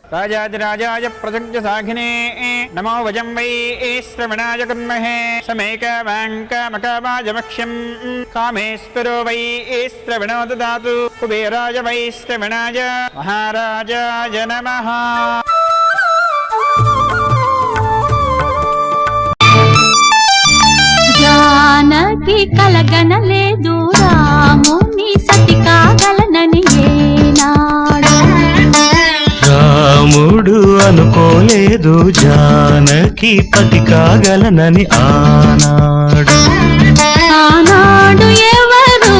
राजाधिराजाय प्रसज्य साघिने नमो वजं वै श्रवणाय कुर्महे समेकवाङ्कमकवाजमक्ष्यं कामेश्वरो वै श्रवणो ददातु कुबेराय वै श्रवणाय महाराजाय नमः। जानकी कलगनलेदु रामुनि सति कागलननि ఏనాడు రాముడు అనుకోలేదు జానకి పతి కాగలనని ఆనాడు ఎవరు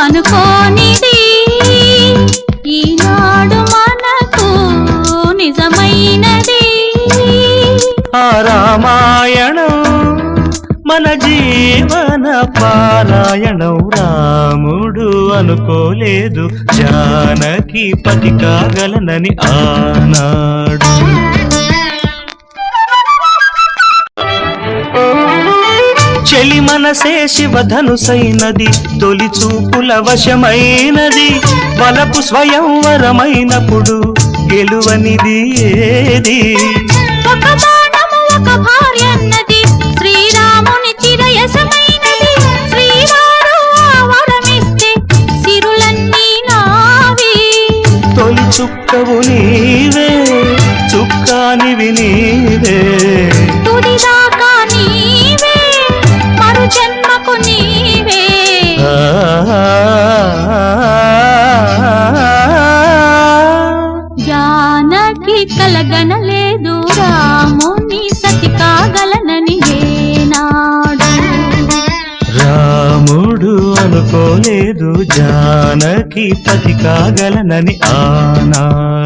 అనుకోనిది ఈనాడు మనకు నిజమైనది। ఆ రామాయణం మన జీవన పారాయణం రాముడు అనుకోలేదు జానకి పతి కాగలనని ఆనాడు చెలి మనసే శివధనుసైనది తొలి చూపుల వశమైనది వలపు స్వయంవరమైనప్పుడు గెలువనిది ఏది ఒక బాణము ఒక భార్యన్నది శ్రీరాముని చిరయసమైనది శ్రీవారు వరమిస్తే సిరులన్నీ నావి తొలి చుక్కవు నీవే చుక్కానివి నీవే తుడిదాకా నీవే మరు జన్మకు నీవే జానకి కలగనలేదు రాముని సతి కాగలనని ఏనాడు రాముడు అనుకోలేదు జానకి పతి కాగలనని ఆనాడు